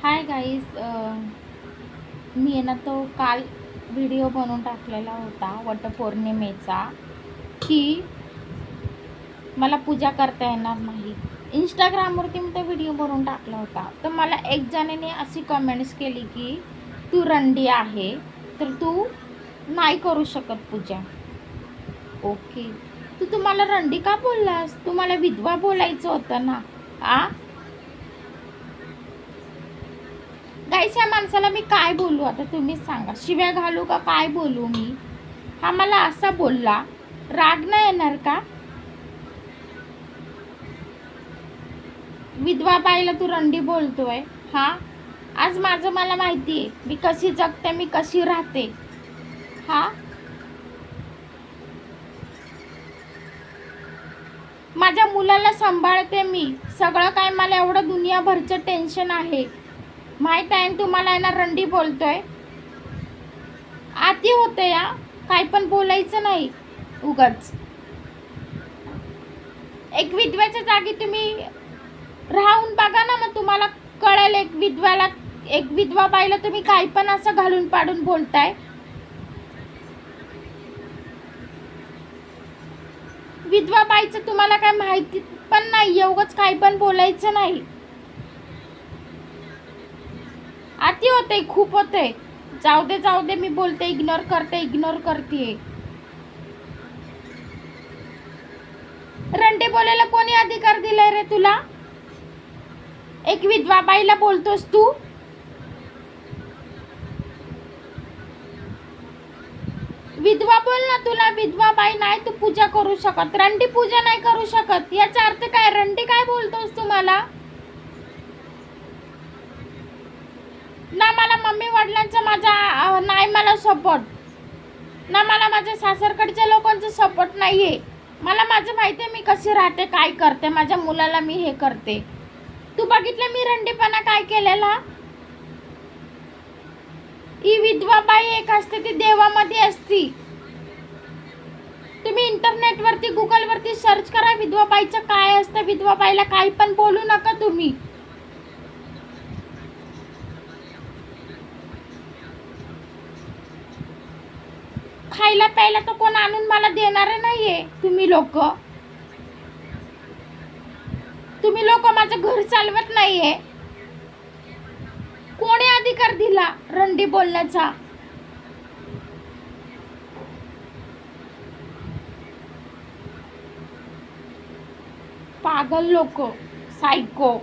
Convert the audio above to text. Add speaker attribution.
Speaker 1: Hi guys. मी आहे ना तो काल व्हिडिओ बनवून टाकलेला होता वटपौर्णिमेचा की मला पूजा करता येणार नाही. इंस्टाग्रामवरती मी तो व्हिडिओ बनवून टाकला होता. तर मला एक जणाने अशी कमेंट्स केली की तू रंडी आहे तर तू नाही करू शकत पूजा. ओके, तू तुम्हाला रंडी का बोललास? तुम्हाला विधवा बोलायचं होतं ना. आ गाईस, या माणसाला मी काय बोलू आता तुम्हीच सांगा. शिव्या घालू का काय बोलू मी? हा मला असा बोलला, राग नाही येणार का? विधवा बाईला तू रंडी बोलतोय. हा, आज माझं मला माहिती आहे मी कशी जगते, मी कशी राहते. हा, माझ्या मुलाला सांभाळते मी. सगळं काय, मला एवढं दुनियाभरचं टेन्शन आहे माहीत आहे. तुम्हाला आहे ना रंडी बोलतोय. आती होते या, काय पण बोलायचं नाही उगाच. एक विधव्याच्या जागी तुम्ही राहून बघा ना, मग तुम्हाला कळेल. एक विधवा बाईला तुम्ही काही पण असं घालून पाडून बोलताय. विधवा बाईचं तुम्हाला काय माहिती पण नाही, उगाच काही पण बोलायचं नाही. आती होते, खूप होते. जाऊ दे, मी बोलते, इग्नोर करते. रंडे बोलायला कोणी अधिकार दिलाय रे तुला? एक विधवा बाईला बोलतोस तू? विधवा बोल ना. तुला विधवा बाई नाही तू पूजा करू शकत, रंडी पूजा नाही करू शकत. याचा अर्थ काय? रंडी काय बोलतोस तुम्हाला? ना मला मम्मी वडिलांचा माझा नाही मला सपोर्ट, ना मला माझ्या सासरकडच्या लोकांचा सपोर्ट नाहीये. मला माझं माहिती आहे मी कशी राहते, काय करते. माझ्या मुलाला मी हे करते. तू बघितलं मी रंडीपणा काय केलेला? ही विधवा बाई एक असते ती देवामध्ये असती. तुम्ही इंटरनेटवरती गुगलवरती सर्च करा विधवा बाईचं काय असतं. विधवा बाईला काही पण बोलू नका तुम्ही. खायला प्यायला तर कोण आणून मला देणार नाहीये. तुम्ही लोक माझं घर चालवत नाहीये. कोणी अधिकार दिला रंडी बोलण्याचा? पागल लोक, सायको.